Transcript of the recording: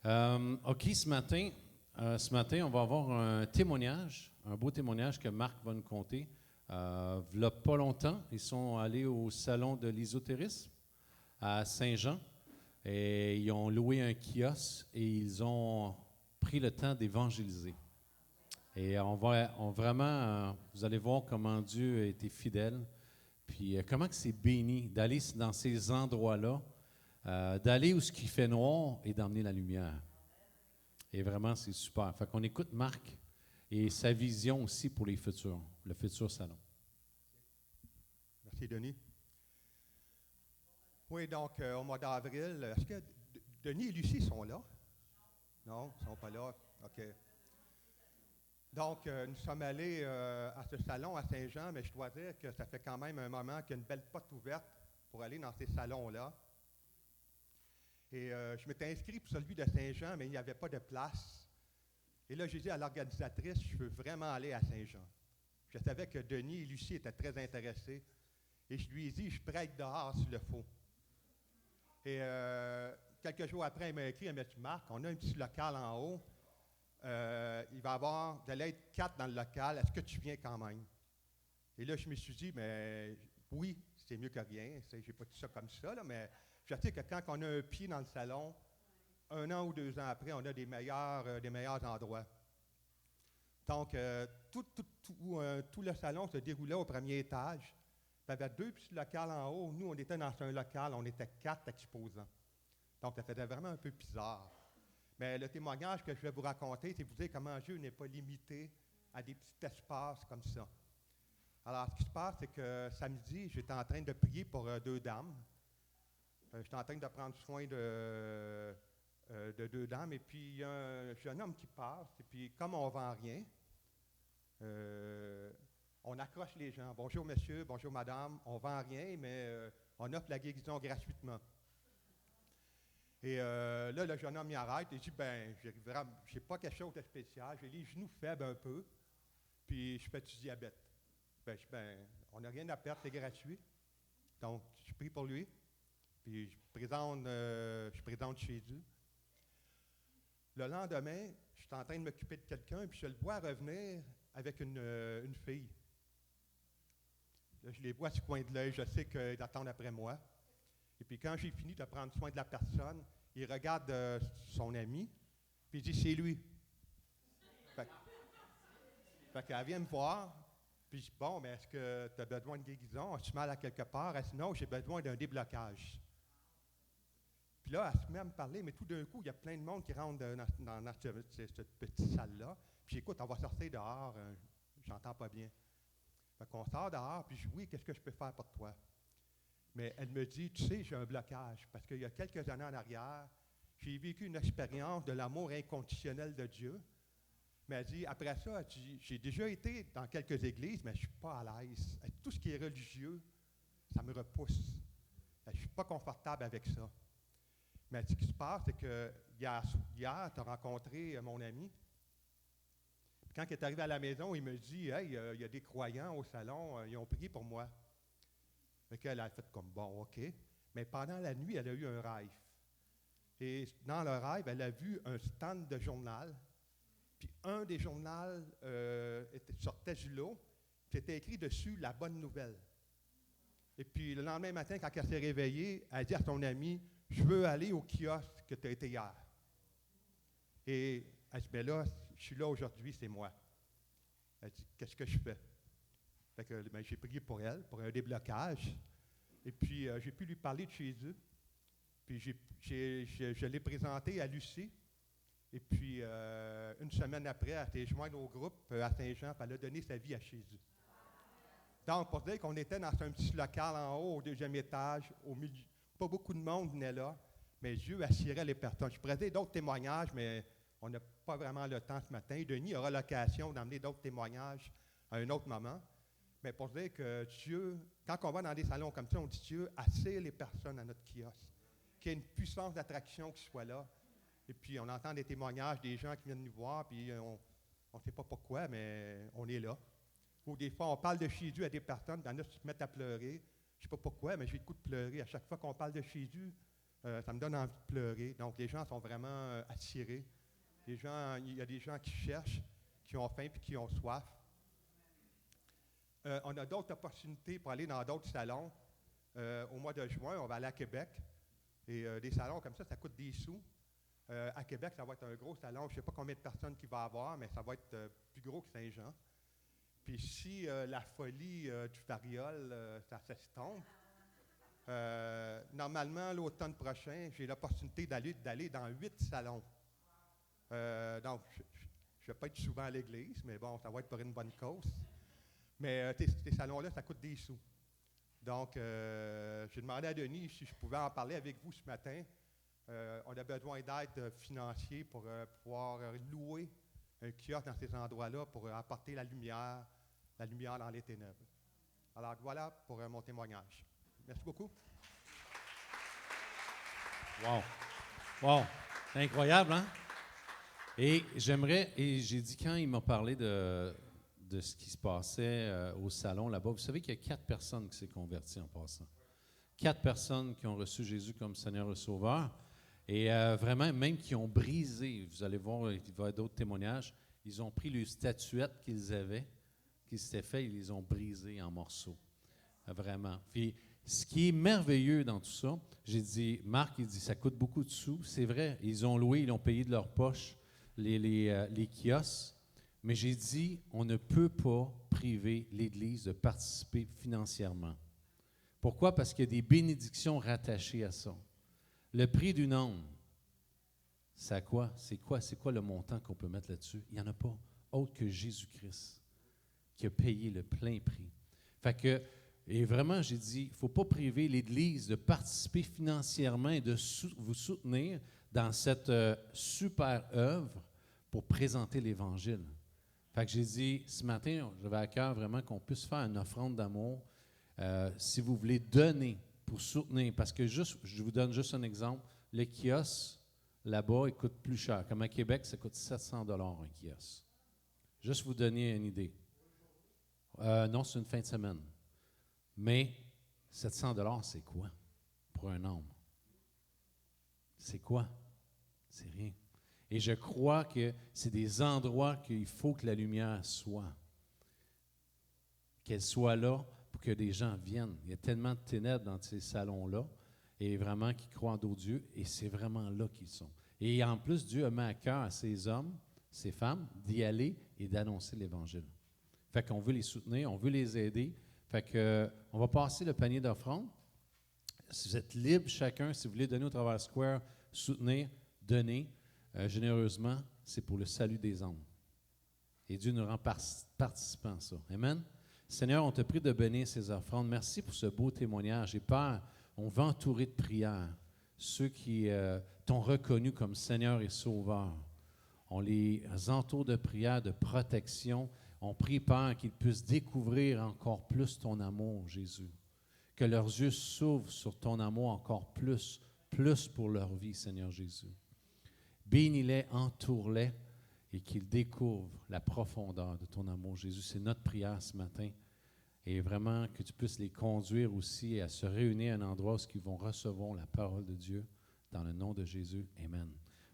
OK, ce matin, on va avoir un témoignage, un beau témoignage que Marc va nous conter. Il n'y a pas longtemps, ils sont allés au salon de l'ésotérisme à Saint-Jean et ils ont loué un kiosque et ils ont pris le temps d'évangéliser. Et vous allez voir comment Dieu a été fidèle, puis comment que c'est béni d'aller dans ces endroits-là, d'aller où ce qui fait noir et d'emmener la lumière. Et vraiment, c'est super. Fait qu'on écoute Marc et sa vision aussi pour le futur salon. Merci, Denis. Oui, donc, au mois d'avril, est-ce que Denis et Lucie sont là? Non, ils ne sont pas là. OK. Donc, nous sommes allés à ce salon à Saint-Jean, mais je dois dire que ça fait quand même un moment qu'il y a une belle porte ouverte pour aller dans ces salons-là. Et je m'étais inscrit pour celui de Saint-Jean, mais il n'y avait pas de place. Et là, j'ai dit à l'organisatrice, je veux vraiment aller à Saint-Jean. Je savais que Denis et Lucie étaient très intéressés. Et je lui ai dit, je prête dehors s'il le faut. Et quelques jours après, elle m'a écrit, elle m'a dit, Marc, on a un petit local en haut. Vous allez être 4 dans le local. Est-ce que tu viens quand même? Et là, je me suis dit, mais oui, c'est mieux que rien. Je n'ai pas dit ça comme ça, là, mais je sais que quand on a un pied dans le salon, 1 an ou 2 ans après, on a des meilleurs endroits. Donc, tout le salon se déroulait au premier étage. Il y avait 2 petits locales en haut. Nous, on était dans un local, on était 4 exposants. Donc, ça faisait vraiment un peu bizarre. Mais le témoignage que je vais vous raconter, c'est vous dire comment Dieu n'est pas limité à des petits espaces comme ça. Alors, ce qui se passe, c'est que samedi, j'étais en train de prier pour 2 dames. J'étais en train de prendre soin de 2 dames, et puis il y a un jeune homme qui passe, et puis comme on ne vend rien, on accroche les gens. Bonjour monsieur, bonjour madame, on ne vend rien, mais on offre la guérison gratuitement. Et là, le jeune homme m'y arrête et dit, j'ai pas quelque chose de spécial, j'ai les genoux faibles un peu, puis je fais du diabète. On n'a rien à perdre, c'est gratuit. Donc, je prie pour lui, puis je présente Jésus. Le lendemain, je suis en train de m'occuper de quelqu'un, puis je le vois revenir avec une fille. Là, je les vois du coin de l'œil, je sais qu'ils attendent après moi. Et puis quand j'ai fini de prendre soin de la personne, il regarde son ami, puis il dit, c'est lui. Fait qu'elle vient me voir, puis je dis, bon, mais est-ce que tu as besoin de guérison? As-tu mal à quelque part? Elle dit, non, j'ai besoin d'un déblocage. Puis là, elle se met à me parler, mais tout d'un coup, il y a plein de monde qui rentre dans cette petite salle-là. Puis écoute, on va sortir dehors, j'entends pas bien. Fait qu'on sort dehors, puis je dis, oui, qu'est-ce que je peux faire pour toi? Mais elle me dit, tu sais, j'ai un blocage, parce qu'il y a quelques années en arrière, j'ai vécu une expérience de l'amour inconditionnel de Dieu. Mais elle dit, après ça, j'ai déjà été dans quelques églises, mais je ne suis pas à l'aise. Tout ce qui est religieux, ça me repousse. Je ne suis pas confortable avec ça. Mais ce qui se passe, c'est que hier tu as rencontré mon ami. Puis quand il est arrivé à la maison, il me dit, hey, il y a des croyants au salon, ils ont prié pour moi. Fait qu'elle a fait comme, bon, OK. Mais pendant la nuit, elle a eu un rêve. Et dans le rêve, elle a vu un stand de journal. Puis un des journaux sortait du lot. C'était écrit dessus « La bonne nouvelle ». Et puis le lendemain matin, quand elle s'est réveillée, elle dit à son ami, « Je veux aller au kiosque que tu as été hier. » Et elle dit, « Ben là, je suis là aujourd'hui, c'est moi. » Elle dit, « Qu'est-ce que je fais? » Fait que j'ai prié pour elle, pour un déblocage. Et puis j'ai pu lui parler de Jésus. Puis je l'ai présenté à Lucie. Et puis, une semaine après, elle s'est jointe au groupe à Saint-Jean, puis elle a donné sa vie à Jésus. Donc, pour dire qu'on était dans un petit local en haut, au 2e étage, au milieu, pas beaucoup de monde venait là, mais Dieu attirait les personnes. Je pourrais dire d'autres témoignages, mais on n'a pas vraiment le temps ce matin. Denis aura l'occasion d'emmener d'autres témoignages à un autre moment. Mais pour dire que Dieu, quand on va dans des salons comme ça, on dit Dieu attire les personnes à notre kiosque, qu'il y ait une puissance d'attraction qui soit là. Et puis, on entend des témoignages des gens qui viennent nous voir, puis on ne sait pas pourquoi, mais on est là. Ou des fois, on parle de Jésus à des personnes, il y en a qui se mettent à pleurer. Je ne sais pas pourquoi, mais j'ai le coup de pleurer. À chaque fois qu'on parle de Jésus, Ça me donne envie de pleurer. Donc, les gens sont vraiment attirés. Il y a des gens qui cherchent, qui ont faim et qui ont soif. On a d'autres opportunités pour aller dans d'autres salons. Au mois de juin, on va aller à Québec. Et des salons comme ça coûte des sous. À Québec, ça va être un gros salon. Je ne sais pas combien de personnes qu'il va y avoir, mais ça va être plus gros que Saint-Jean. Puis si la folie du variole, ça s'estompe, normalement, l'automne prochain, j'ai l'opportunité d'aller dans 8 salons. Donc, je ne vais pas être souvent à l'église, mais bon, ça va être pour une bonne cause. Mais ces salons-là, ça coûte des sous. Donc, j'ai demandé à Denis si je pouvais en parler avec vous ce matin. On a besoin d'aide financière pour pouvoir louer un kiosque dans ces endroits-là pour apporter la lumière dans les ténèbres. Alors, voilà pour mon témoignage. Merci beaucoup. Wow! Wow! C'est incroyable, hein? Et j'ai dit quand il m'a parlé de ce qui se passait au salon là-bas, vous savez qu'il y a 4 personnes qui s'est converties en passant. 4 personnes qui ont reçu Jésus comme Seigneur et Sauveur. Et vraiment, même qui ont brisé, vous allez voir, il va y avoir d'autres témoignages, ils ont pris les statuettes qu'ils avaient, qu'ils s'étaient fait, ils les ont brisées en morceaux. Vraiment. Puis, ce qui est merveilleux dans tout ça, j'ai dit, Marc, il dit, ça coûte beaucoup de sous. C'est vrai, ils ont loué, ils ont payé de leur poche les kiosques. Mais j'ai dit, on ne peut pas priver l'Église de participer financièrement. Pourquoi? Parce qu'il y a des bénédictions rattachées à ça. Le prix d'une âme, c'est quoi? C'est quoi le montant qu'on peut mettre là-dessus? Il n'y en a pas, autre que Jésus-Christ, qui a payé le plein prix. Fait que, et vraiment, j'ai dit, il ne faut pas priver l'Église de participer financièrement et de vous soutenir dans cette super œuvre pour présenter l'Évangile. Fait que j'ai dit, ce matin, j'avais à cœur vraiment qu'on puisse faire une offrande d'amour. Si vous voulez donner pour soutenir, parce que je vous donne juste un exemple, le kiosque, là-bas, il coûte plus cher. Comme à Québec, ça coûte 700 $ un kiosque. Juste vous donner une idée. Non, c'est une fin de semaine. Mais 700 $, c'est quoi pour un homme? C'est quoi? C'est rien. Et je crois que c'est des endroits qu'il faut que la lumière soit. Qu'elle soit là pour que des gens viennent. Il y a tellement de ténèbres dans ces salons-là, et vraiment qui croient en d'autres dieux, et c'est vraiment là qu'ils sont. Et en plus, Dieu a mis à cœur à ces hommes, ces femmes, d'y aller et d'annoncer l'Évangile. Fait qu'on veut les soutenir, on veut les aider. Fait que, on va passer le panier d'offrandes. Si vous êtes libre chacun, si vous voulez donner au Travers Square, soutenir, donner généreusement, c'est pour le salut des âmes. Et Dieu nous rend participants à ça. Amen. Seigneur, on te prie de bénir ces offrandes. Merci pour ce beau témoignage. Et Père, on va entourer de prières ceux qui t'ont reconnu comme Seigneur et Sauveur. On les entoure de prières, de protection. On prie, Père, qu'ils puissent découvrir encore plus ton amour, Jésus. Que leurs yeux s'ouvrent sur ton amour encore plus pour leur vie, Seigneur Jésus. Bénis-les, entoure-les et qu'ils découvrent la profondeur de ton amour, Jésus. C'est notre prière ce matin. Et vraiment que tu puisses les conduire aussi à se réunir à un endroit où ils vont recevoir la parole de Dieu. Dans le nom de Jésus, amen.